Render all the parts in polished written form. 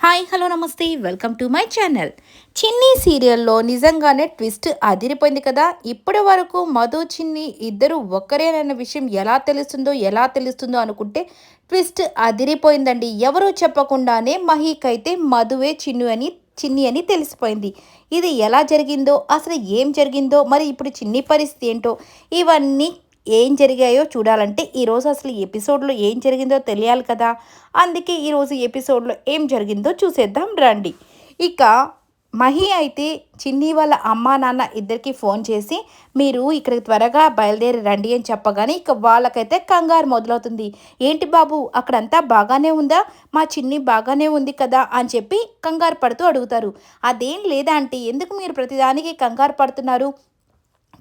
Hi hello నమస్తే welcome to my channel. చిన్ని సీరియల్లో నిజంగానే ట్విస్ట్ అదిరిపోయింది కదా. ఇప్పటి వరకు మధు చిన్ని ఇద్దరు ఒక్కరేనన్న విషయం ఎలా తెలుస్తుందో అనుకుంటే ట్విస్ట్ అదిరిపోయిందండి. ఎవరూ చెప్పకుండానే మహీకైతే మధువే చిన్ని అని తెలిసిపోయింది. ఇది ఎలా జరిగిందో, అసలు ఏం జరిగిందో, మరి ఇప్పుడు చిన్ని పరిస్థితి ఏంటో, ఇవన్నీ ఏం జరిగాయో చూడాలంటే ఈరోజు అసలు ఈ ఎపిసోడ్లో ఏం జరిగిందో తెలియాలి కదా. అందుకే ఈరోజు ఎపిసోడ్లో ఏం జరిగిందో చూసేద్దాం రండి. ఇక మహి అయితే చిన్ని వాళ్ళ అమ్మా నాన్న ఇద్దరికి ఫోన్ చేసి మీరు ఇక్కడికి త్వరగా బయలుదేరి రండి అని చెప్పగానే ఇక వాళ్ళకైతే కంగారు మొదలవుతుంది. ఏంటి బాబు అక్కడంతా బాగానే ఉందా, మా చిన్ని బాగానే ఉంది కదా అని చెప్పి కంగారు పడుతూ అడుగుతారు. అదేం లేదా అంటే ఎందుకు మీరు ప్రతిదానికి కంగారు పడుతున్నారు,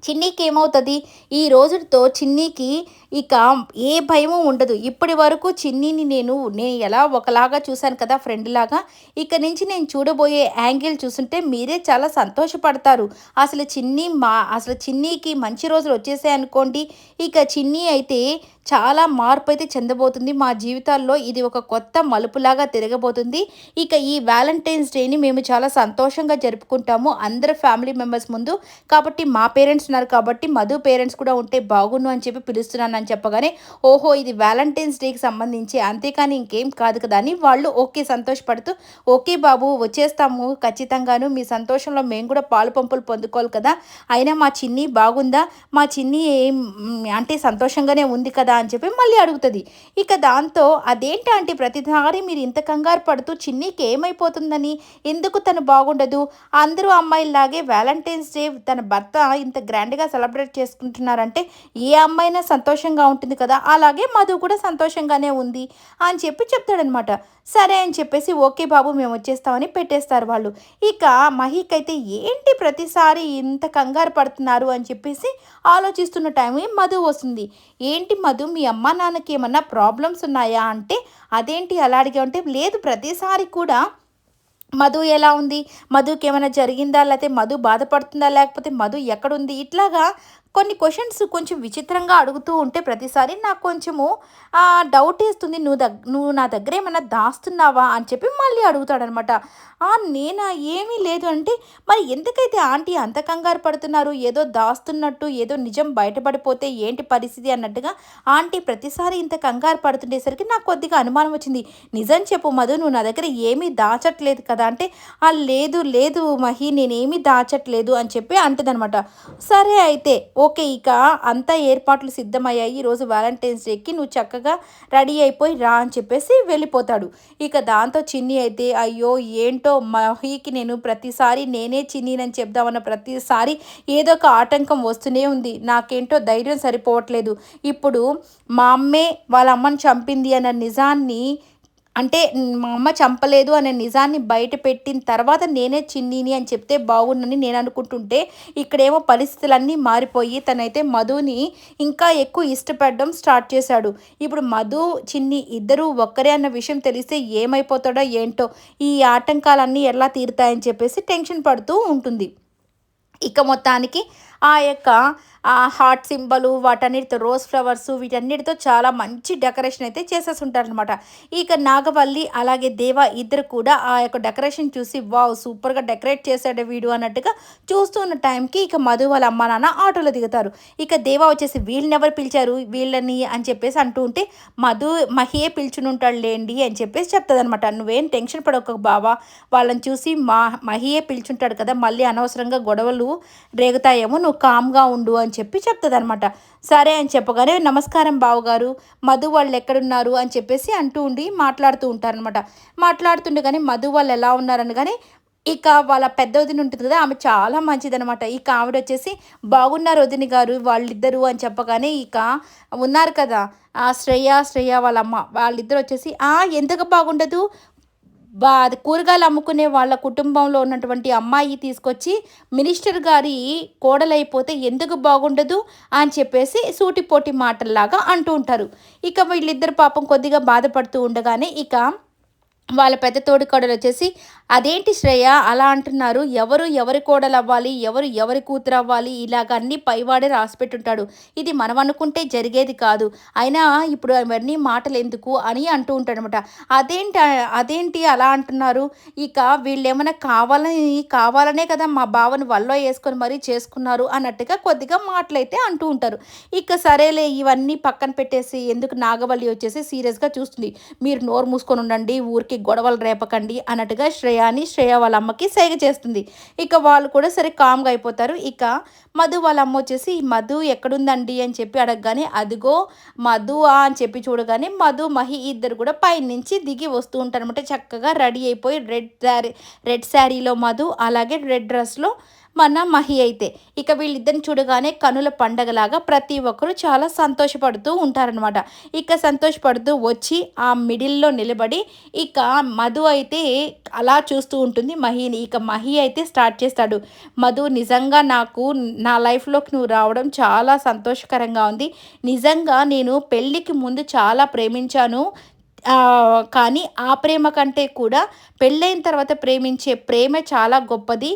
చిన్నీకి ఏమవుతుంది, ఈ రోజుతో చిన్నీకి ఇక ఏ భయము ఉండదు. ఇప్పటి వరకు చిన్నీని నేను ఎలా ఒకలాగా చూశాను కదా, ఫ్రెండ్ లాగా. ఇక నుంచి నేను చూడబోయే యాంగిల్ చూస్తుంటే మీరే చాలా సంతోషపడతారు. అసలు చిన్నీకి మంచి రోజులు వచ్చేసాయి అనుకోండి. ఇక చిన్నీ అయితే చాలా మార్పు అయితే చెందబోతుంది. మా జీవితాల్లో ఇది ఒక కొత్త మలుపులాగా తిరగబోతుంది. ఇక ఈ వ్యాలంటైన్స్ డేని మేము చాలా సంతోషంగా జరుపుకుంటాము అందరు ఫ్యామిలీ మెంబర్స్ ముందు. కాబట్టి మా పేరెంట్స్ ఉన్నారు కాబట్టి మధు పేరెంట్స్ కూడా ఉంటే బాగుండు అని చెప్పి పిలుస్తున్నానని చెప్పగానే ఓహో ఇది వ్యాలంటైన్స్ డేకి సంబంధించి అంతేకాని ఇంకేం కాదు కదా అని వాళ్ళు ఓకే సంతోషపడుతూ ఓకే బాబు వచ్చేస్తాము ఖచ్చితంగాను, మీ సంతోషంలో మేము కూడా పాలు పంపులు పొందుకోవాలి కదా, అయినా మా చిన్ని బాగుందా, మా చిన్ని ఏం అంటే సంతోషంగానే ఉంది కదా అని చెప్పి మళ్ళీ అడుగుతుంది. ఇక దాంతో అదేంటి అంటే ప్రతిసారి మీరు ఇంత కంగారు పడుతూ చిన్నికి ఏమైపోతుందని, ఎందుకు తను బాగుండదు, అందరూ అమ్మాయిలాగే వ్యాలంటైన్స్ డే తన భర్త ఇంత గ్రాండ్గా సెలబ్రేట్ చేసుకుంటున్నారంటే ఏ అమ్మాయినా సంతోషంగా ఉంటుంది కదా, అలాగే మధు కూడా సంతోషంగానే ఉంది అని చెప్పి చెప్తాడనమాట. సరే అని చెప్పేసి ఓకే బాబు మేము వచ్చేస్తామని పెట్టేస్తారు వాళ్ళు. ఇక మహికైతే ఏంటి ప్రతిసారి ఇంత కంగారు పడుతున్నారు అని చెప్పేసి ఆలోచిస్తున్న టైం మధు వస్తుంది. ఏంటి మధు మీ అమ్మ నాన్నకి ఏమన్నా ప్రాబ్లమ్స్ ఉన్నాయా అంటే అదేంటి అలా అడిగా అంటే లేదు ప్రతిసారి కూడా మధు ఎలా ఉంది, మధుకి ఏమైనా జరిగిందా, లేకపోతే మధు బాధపడుతుందా, లేకపోతే మధు ఎక్కడుంది, ఇట్లాగా కొన్ని క్వశ్చన్స్ కొంచెం విచిత్రంగా అడుగుతూ ఉంటే ప్రతిసారి నాకు కొంచెము డౌట్ వేస్తుంది. నువ్వు నా దగ్గర ఏమైనా దాస్తున్నావా అని చెప్పి మళ్ళీ అడుగుతాడనమాట. నేనా ఏమీ లేదు అంటే మరి ఎందుకైతే ఆంటీ అంత కంగారు పడుతున్నారు, ఏదో దాస్తున్నట్టు, ఏదో నిజం బయటపడిపోతే ఏంటి పరిస్థితి అన్నట్టుగా ఆంటీ ప్రతిసారి ఇంత కంగారు పడుతుండేసరికి నాకు కొద్దిగా అనుమానం వచ్చింది. నిజం చెప్పు మధు నువ్వు నా దగ్గర ఏమీ దాచట్లేదు కదా అంటే లేదు లేదు మహి నేనేమీ దాచట్లేదు అని చెప్పి అంటుందనమాట. సరే అయితే ఓకే ఇక అంతా ఏర్పాట్లు సిద్ధమయ్యాయి, ఈరోజు వ్యాలంటైన్స్ డేకి నువ్వు చక్కగా రెడీ అయిపోయి రా అని చెప్పేసి వెళ్ళిపోతాడు. ఇక దాంతో చిన్ని అయితే అయ్యో ఏంటో మహీకి నేను ప్రతిసారి నేనే చిన్నీనని చెప్దామన్న ప్రతిసారి ఏదో ఒక ఆటంకం వస్తూనే ఉంది, నాకేంటో ధైర్యం సరిపోవట్లేదు. ఇప్పుడు మా అమ్మే వాళ్ళ అమ్మని చంపింది అన్న నిజాన్ని అంటే మా అమ్మ చంపలేదు అనే నిజాన్ని బయట పెట్టిన తర్వాత నేనే చిన్నీని అని చెప్తే బాగుండని నేను అనుకుంటుంటే ఇక్కడేమో పరిస్థితులన్నీ మారిపోయి తనైతే మధుని ఇంకా ఎక్కువ ఇష్టపడడం స్టార్ట్ చేశాడు. ఇప్పుడు మధు చిన్ని ఇద్దరూ ఒక్కరే అన్న విషయం తెలిస్తే ఏమైపోతాడో ఏంటో, ఈ ఆటంకాలన్నీ ఎలా తీరుతాయని చెప్పేసి టెన్షన్ పడుతూ ఉంటుంది. ఇక మొత్తానికి ఆ యొక్క హార్ట్ సింబలు వాటన్నిటితో రోజ్ ఫ్లవర్స్ వీటన్నిటితో చాలా మంచి డెకరేషన్ అయితే చేసేసి ఉంటారనమాట. ఇక నాగవల్లి అలాగే దేవ ఇద్దరు కూడా ఆ యొక్క డెకరేషన్ చూసి వావ్ సూపర్గా డెకరేట్ చేశాడు వీడు అన్నట్టుగా చూస్తున్న టైంకి ఇక మధు వాళ్ళ అమ్మ నాన్న ఆటోలో దిగుతారు. ఇక దేవ వచ్చేసి వీళ్ళని ఎవరు పిలిచారు వీళ్ళని అని చెప్పేసి అంటూ ఉంటే మహియే పిలుచుని ఉంటాడు లేండి అని చెప్పేసి చెప్తుంది అనమాట. నువ్వేం టెన్షన్ పడక బావా, వాళ్ళని చూసి మహియే పిలుచుంటాడు కదా, మళ్ళీ అనవసరంగా గొడవలు రేగుతాయేమో, నువ్వు కామ్గా ఉండు అని చెప్పి చెప్తుంది అనమాట. సరే అని చెప్పగానే నమస్కారం బావగారు, మధు వాళ్ళు ఎక్కడున్నారు అని చెప్పేసి అంటూ ఉండి మాట్లాడుతూ ఉంటారనమాట. మాట్లాడుతుండగానే మధు వాళ్ళు ఎలా ఉన్నారని కానీ ఇక వాళ్ళ పెద్ద వదిన ఉంటుంది కదా, ఆమె చాలా మంచిదనమాట. ఇక ఆవిడ వచ్చేసి బాగున్నారు వదిన గారు వాళ్ళిద్దరూ అని చెప్పగానే ఇక ఉన్నారు కదా శ్రేయ వాళ్ళ అమ్మ వాళ్ళిద్దరు వచ్చేసి ఎందుకు బాగుండదు, అది కూరగాయలు అమ్ముకునే వాళ్ళ కుటుంబంలో ఉన్నటువంటి అమ్మాయి తీసుకొచ్చి మినిస్టర్ గారి కోడలైపోతే ఎందుకు బాగుండదు అని చెప్పేసి సూటిపోటి మాటల్లాగా అంటూ ఉంటారు. ఇక వీళ్ళిద్దరు పాపం కొద్దిగా బాధపడుతూ ఉండగానే ఇక వాళ్ళ పెద్ద తోడికోడలు వచ్చేసి, "అదేంటి శ్రేయ అలా అంటున్నారు? ఎవరు ఎవరి కోడలవ్వాలి? ఎవరు ఎవరి కూతురవ్వాలి? ఇలాగ అన్నీ పైవాడే రాసిపెట్టుంటాడు. ఇది మనం అనుకుంటే జరిగేది కాదు. అయినా ఇప్పుడు అవన్నీ మాటలెందుకు" అని అంటూ ఉంటాడనమాట. అదేంటి అలా అంటున్నారు? ఇక వీళ్ళేమన్నా కావాలనే కదా మా బావని వల్లో యేసుకొని మరీ చేసుకున్నారు అన్నట్టుగా కొద్దిగా మాటలైతే అంటూ ఉంటారు. ఇక సరేలే ఇవన్నీ పక్కన పెట్టేసి ఎందుకు నాగవల్లి వచ్చేసి సీరియస్‌గా చూస్తుంది. "మీరు నోరు మూసుకొని ఉండండి. ఊరికే గొడవలు రేపకండి" అన్నట్టుగా శ్రేయ వాళ్ళ అమ్మకి సైగ చేస్తుంది. ఇక వాళ్ళు కూడా సరే కామ్‌గా అయిపోతారు. ఇక మధు వాళ్ళ అమ్మ వచ్చేసి, "మధు ఎక్కడుందండి?" అని చెప్పి అడగగానే, "అదిగో మధువా" అని చెప్పి చూడగానే మధు, మహి ఇద్దరు కూడా పైనుంచి దిగి వస్తూ ఉంటారనమాట. చక్కగా రెడీ అయిపోయి రెడ్ శారీలో మధు, అలాగే రెడ్ డ్రెస్‌లో మన మహి అయితే. ఇక వీళ్ళిద్దరిని చూడగానే కనుల పండగలాగా ప్రతి ఒక్కరు చాలా సంతోషపడుతూ ఉంటారనమాట. ఇక సంతోషపడుతూ వచ్చి ఆ మిడిల్‌లో నిలబడి ఇక మధు అయితే అలా చూస్తూ ఉంటుంది మహిని. ఇక మహి అయితే స్టార్ట్ చేస్తాడు. "మధు నిజంగా నాకు నా లైఫ్‌లోకి నువ్వు రావడం చాలా సంతోషకరంగా ఉంది. నిజంగా నేను పెళ్ళికి ముందు చాలా ప్రేమించాను. కానీ ఆ ప్రేమ కంటే కూడా పెళ్ళైన తర్వాత ప్రేమించే ప్రేమే చాలా గొప్పది"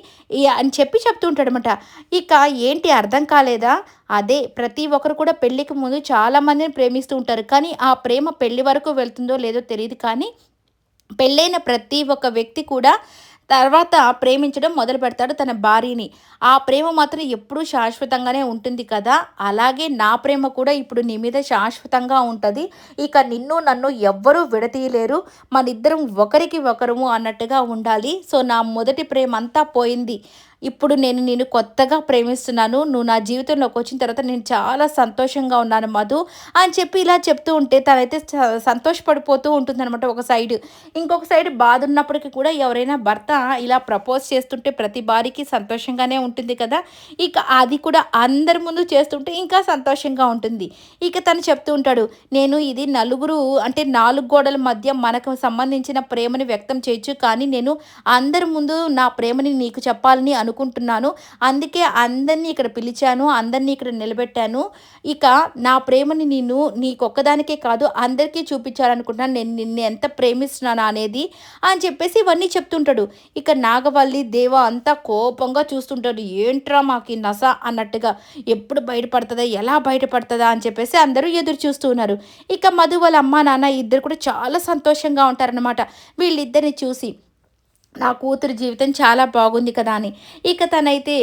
అని చెప్పి చెప్తూ ఉంటాడనమాట. ఇక ఏంటి అర్థం కాలేదా? అదే ప్రతి ఒక్కరు కూడా పెళ్ళికి ముందు చాలామందిని ప్రేమిస్తూ ఉంటారు. కానీ ఆ ప్రేమ పెళ్లి వరకు వెళ్తుందో లేదో తెలీదు కానీ పెళ్ళైన ప్రతి ఒక్క వ్యక్తి కూడా తర్వాత ప్రేమించడం మొదలుపెడతాడు తన భార్యని. ఆ ప్రేమ మాత్రం ఎప్పుడూ శాశ్వతంగానే ఉంటుంది కదా! అలాగే నా ప్రేమ కూడా ఇప్పుడు నీ మీద శాశ్వతంగా ఉంటది. ఇక నిన్ను నన్ను ఎవ్వరూ విడదీయలేరు. మనిద్దరం ఒకరికి ఒకరము అన్నట్టుగా ఉండాలి. సో, నా మొదటి ప్రేమంతా పోయింది. ఇప్పుడు నేను నిన్ను కొత్తగా ప్రేమిస్తున్నాను. నువ్వు నా జీవితంలోకి వచ్చిన తర్వాత నేను చాలా సంతోషంగా ఉన్నాను మధు అని చెప్పి ఇలా చెప్తూ ఉంటే తనైతే సంతోషపడిపోతూ ఉంటుందనమాట ఒక సైడు. ఇంకొక సైడ్ బాధున్నప్పటికి కూడా ఎవరైనా భర్త ఇలా ప్రపోజ్ చేస్తుంటే ప్రతి భార్యకి సంతోషంగానే ఉంటుంది కదా! ఇక అది కూడా అందరి ముందు చేస్తుంటే ఇంకా సంతోషంగా ఉంటుంది. ఇక తను చెప్తూ ఉంటాడు, "నేను ఇది నలుగురు అంటే 4 గోడల మధ్య మనకు సంబంధించిన ప్రేమని వ్యక్తం చేయొచ్చు. కానీ నేను అందరి ముందు నా ప్రేమని నీకు చెప్పాలని అనుకుంటున్నాను. అందుకే అందరిని ఇక్కడ పిలిచాను. అందరిని ఇక్కడ నిలబెట్టాను. ఇక నా ప్రేమని నీకొక్కదానికే కాదు అందరికీ చూపించాలనుకుంటున్నాను. నేను నిన్ను ఎంత ప్రేమిస్తున్నాను అనేది" అని చెప్పేసి ఇవన్నీ చెప్తుంటాడు. ఇక నాగవల్లి, దేవ అంతా కోపంగా చూస్తుంటాడు. ఏంట్రా మాకీ నస అన్నట్టుగా. ఎప్పుడు బయటపడతదా? ఎలా బయటపడతదా? అని చెప్పేసి అందరూ ఎదురు చూస్తూ ఉన్నారు. ఇక మధు వాళ్ళ అమ్మా, నాన్న ఇద్దరు కూడా చాలా సంతోషంగా ఉంటారనమాట వీళ్ళిద్దరిని చూసి. నా కూతురు జీవితం చాలా బాగుంది కదా అని. ఇక తనైతే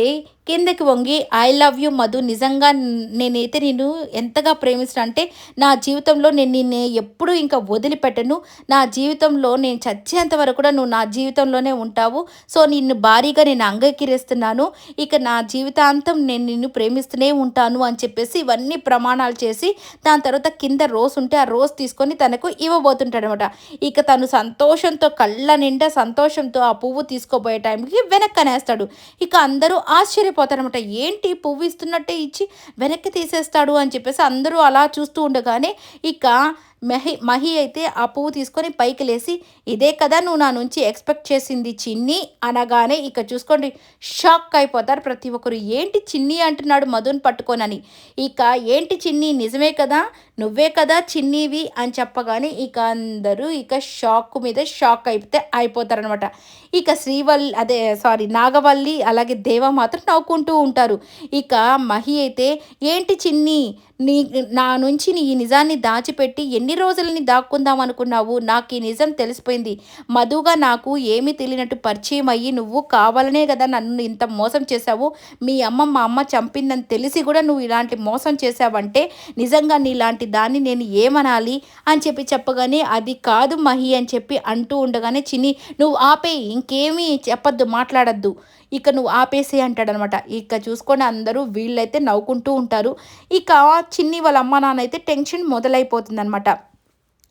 కిందకి వంగి, "ఐ లవ్ యూ మధు. నిజంగా నేనైతే నిన్ను ఎంతగా ప్రేమిస్తున్నా అంటే నా జీవితంలో నేను నిన్ను ఎప్పుడూ ఇంకా వదిలిపెట్టను. నా జీవితంలో నేను చచ్చేంత వరకు కూడా నువ్వు నా జీవితంలోనే ఉంటావు. సో, నిన్ను భారీగా నేను అంగీకరిస్తున్నాను. ఇక నా జీవితాంతం నేను నిన్ను ప్రేమిస్తూనే ఉంటాను" అని చెప్పేసి ఇవన్నీ ప్రమాణాలు చేసి దాని తర్వాత కింద రోస్ ఉంటే ఆ రోస్ తీసుకొని తనకు ఇవ్వబోతుంటాడనమాట. ఇక తను సంతోషంతో కళ్ళ నిండా సంతోషంతో ఆ పువ్వు తీసుకోబోయే టైంకి వెనక్కనేస్తాడు. ఇక అందరూ ఆశ్చర్యపోతారనమాట. ఏంటి పువ్వు ఇస్తున్నట్టే ఇచ్చి వెనక్కి తీసేస్తాడు అని చెప్పేసి అందరూ అలా చూస్తూ ఉండగానే ఇక మహి అయితే ఆ పువ్వు తీసుకొని పైకి లేసి, "ఇదే కదా నువ్వు నా నుంచి ఎక్స్‌పెక్ట్ చేసింది చిన్ని" అనగానే ఇక చూసుకోండి షాక్ అయిపోతారు ప్రతి ఒక్కరు. ఏంటి చిన్ని అంటున్నాడు మధుని పట్టుకొనని. ఇక ఏంటి చిన్ని నిజమే కదా! నువ్వే కదా చిన్నివి అని చెప్పగానే ఇక అందరూ ఇక షాక్ మీద షాక్ అయిపోతారనమాట. ఇక నాగవల్లి అలాగే దేవ మాత్రం నవ్వుకుంటూ ఉంటారు. ఇక మహి అయితే, "ఏంటి చిన్ని నీ నా నుంచి ఈ నిజాన్ని దాచిపెట్టి ఎన్ని రోజులని దాక్కుందాం అనుకున్నావు? నాకు ఈ నిజం తెలిసిపోయింది. మధుగా నాకు ఏమీ తెలియనట్టు పరిచయం అయ్యి నువ్వు కావాలనే కదా నన్ను ఇంత మోసం చేశావు. మా అమ్మ చంపిందని తెలిసి కూడా నువ్వు ఇలాంటి మోసం చేశావంటే నిజంగా నీలాంటి దాన్ని నేను ఏమనాలి" అని చెప్పగానే, "అది కాదు మహి" అని చెప్పి అంటూ ఉండగానే చిన్ని, "నువ్వు ఆపేయి, ఇంకేమీ చెప్పొద్దు, మాట్లాడొద్దు. ఇక నువ్వు ఆపేసేయి" అంటాడనమాట. ఇక చూసుకొని అందరూ వీళ్ళైతే నవ్వుకుంటూ ఉంటారు. ఇక చిన్ని వాళ్ళ అమ్మ, నాన్న అయితే టెన్షన్ మొదలైపోతుందనమాట.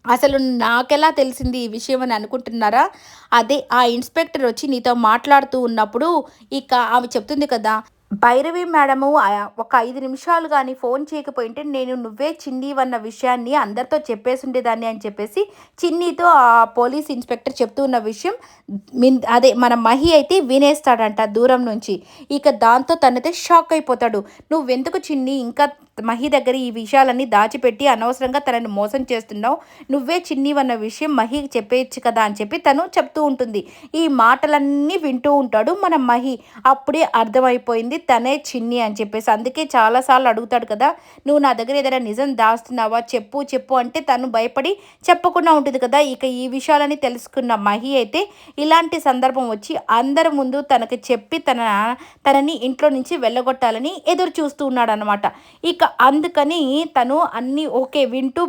అసలు నాకెలా తెలిసింది ఈ విషయం అని అనుకుంటున్నారా? అదే ఆ ఇన్స్‌పెక్టర్ వచ్చి నీతో మాట్లాడుతూ ఉన్నప్పుడు ఇక ఆమె చెప్తుంది కదా! భైరవి మేడము ఒక 5 నిమిషాలు గాని ఫోను చేయకపోయుంటే నేను నువ్వే చిన్నీవన్న విషయాన్ని అందరితో చెప్పేసుండేదాన్ని అని చెప్పేసి చిన్నీతో ఆ పోలీస్ ఇన్స్‌పెక్టర్ చెప్తూ ఉన్న విషయం మన మహి అయితే వినేస్తాడంట దూరం నుంచి. ఇక దాంతో తనైతే షాక్ అయిపోతాడు. "నువ్వెందుకు చిన్ని ఇంకా మహి దగ్గర ఈ విషయాలన్నీ దాచిపెట్టి అనవసరంగా తనని మోసం చేస్తున్నావు, నువ్వే చిన్నివన్న విషయం మహికి చెప్పేయచ్చు కదా అని చెప్పి తను చెప్తూ ఉంటుంది. ఈ మాటలన్నీ వింటూ ఉంటాడు మన మహి. అప్పుడే అర్థమైపోయింది తనే చిన్ని అని చెప్పేసి. అందుకే చాలాసార్లు అడుగుతాడు కదా, నువ్వు నా దగ్గర ఏదైనా నిజం దాస్తున్నావా, చెప్పు చెప్పు అంటే తను భయపడి చెప్పకుండా ఉంటుంది కదా. ఇక ఈ విషయాలని తెలుసుకున్న మహి అయితే ఇలాంటి సందర్భం వచ్చి అందరి ముందు తనకి చెప్పి తనని ఇంట్లో నుంచి వెళ్ళగొట్టాలని ఎదురు చూస్తూ ఉన్నాడనమాట. ఇక అందుకని తను అన్నీ ఓకే వింటూ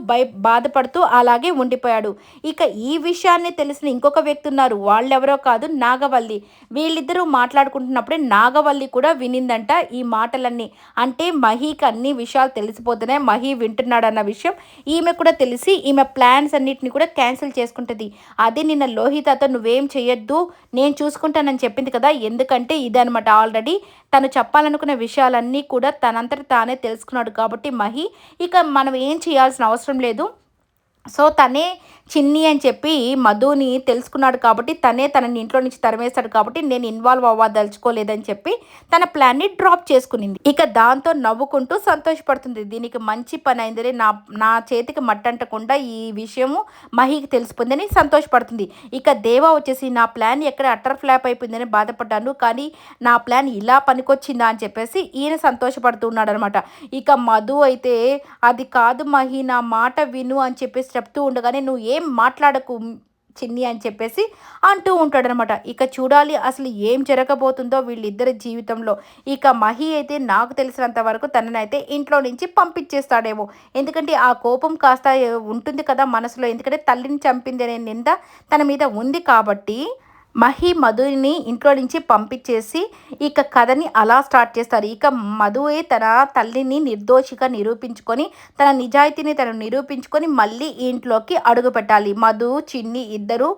బాధపడుతూ అలాగే ఉండిపోయాడు. ఇక ఈ విషయాన్ని తెలిసిన ఇంకొక వ్యక్తి ఉన్నారు. వాళ్ళెవరో కాదు, నాగవల్లి. వీళ్ళిద్దరూ మాట్లాడుకుంటున్నప్పుడే నాగవల్లి కూడా వినిందంట ఈ మాటలన్నీ. అంటే మహికి అన్ని విషయాలు తెలిసిపోతున్నాయి, మహి వింటున్నాడన్న విషయం ఈమె కూడా తెలిసి ఈమె ప్లాన్స్ అన్నిటిని కూడా క్యాన్సిల్ చేసుకుంటుంది. అది నిన్న లోహితతో నువ్వేం చేయొద్దు నేను చూసుకుంటానని చెప్పింది కదా, ఎందుకంటే ఇదనమాట ఆల్రెడీ తను చెప్పాలనుకున్న విషయాలన్నీ కూడా తనంతట తానే తెలుసుకున్నాడు కాబట్టి మహి ఇక మనం ఏం చేయాల్సిన అవసరం లేదు. సో తనే చిన్ని అని చెప్పి మధుని తెలుసుకున్నాడు కాబట్టి తనే తనని ఇంట్లో నుంచి తరిమేస్తాడు కాబట్టి నేను ఇన్వాల్వ్ అవ్వదలుచుకోలేదని చెప్పి తన ప్లాన్ని డ్రాప్ చేసుకునింది. ఇక దాంతో నవ్వుకుంటూ సంతోషపడుతుంది. దీనికి మంచి పని అయిందని, నా నా చేతికి మట్టంటకుండా ఈ విషయము మహికి తెలిసిపోయిందని సంతోషపడుతుంది. ఇక దేవా వచ్చేసి నా ప్లాన్ ఎక్కడ అటర్ ఫ్లాప్ అయిపోయిందని బాధపడ్డాను, కానీ నా ప్లాన్ ఇలా పనికొచ్చిందా అని చెప్పేసి ఈయన సంతోషపడుతున్నాడు అనమాట. ఇక మధు అయితే అది కాదు మహి, నా మాట విను అని చెప్పేసి చెప్తూ ఉండగానే నువ్వు ఏం మాట్లాడకు చిన్ని అని చెప్పేసి అంటూ ఉంటాడనమాట. ఇక చూడాలి అసలు ఏం జరగబోతుందో వీళ్ళిద్దరి జీవితంలో. ఇక మహి అయితే నాకు తెలిసినంత వరకు తననైతే ఇంట్లో నుంచి పంపించేస్తాడేమో. ఎందుకంటే ఆ కోపం కాస్త ఉంటుంది కదా మనసులో, ఎందుకంటే తల్లిని చంపింది అనే నింద తన మీద ఉంది కాబట్టి మహి మధుని ఇంట్లో నుంచి పంపించేసి ఇక కథని అలా స్టార్ట్ చేస్తారు. ఇక మధువే తన తల్లిని నిర్దోషిగా నిరూపించుకొని తన నిజాయితీని తను నిరూపించుకొని మళ్ళీ ఇంట్లోకి అడుగు పెట్టాలి. మధు చిన్ని ఇద్దరు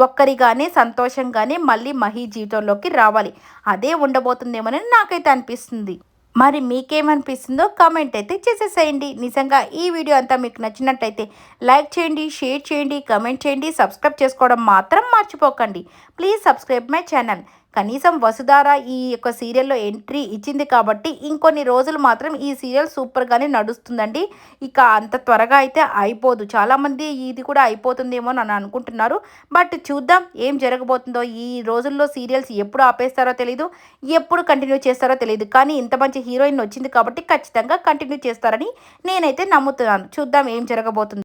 ఒక్కరిగానే సంతోషంగానే మళ్ళీ మహి జీవితంలోకి రావాలి. అదే ఉండబోతుందేమోనని నాకైతే అనిపిస్తుంది. మరి మీకేమనిపిస్తుందో కామెంట్ అయితే చేసేసేయండి. నిజంగా ఈ వీడియో అంతా మీకు నచ్చినట్టయితే లైక్ చేయండి, షేర్ చేయండి, కామెంట్ చేయండి, సబ్స్క్రైబ్ చేసుకోవడం మాత్రం మర్చిపోకండి. Please subscribe my channel. కనీసం వసుధార ఈ యొక్క సీరియల్లో ఎంట్రీ ఇచ్చింది కాబట్టి ఇంకొన్ని రోజులు మాత్రం ఈ సీరియల్ సూపర్గానే నడుస్తుందండి. ఇక అంత త్వరగా అయితే అయిపోదు. చాలామంది ఇది కూడా అయిపోతుందేమో అని అనుకుంటున్నారు. బట్ చూద్దాం ఏం జరగబోతుందో. ఈ రోజుల్లో సీరియల్స్ ఎప్పుడు ఆపేస్తారో తెలీదు, ఎప్పుడు కంటిన్యూ చేస్తారో తెలియదు. కానీ ఇంత మంచి హీరోయిన్ వచ్చింది కాబట్టి ఖచ్చితంగా కంటిన్యూ చేస్తారని నేనైతే నమ్ముతున్నాను. చూద్దాం ఏం జరగబోతుంది.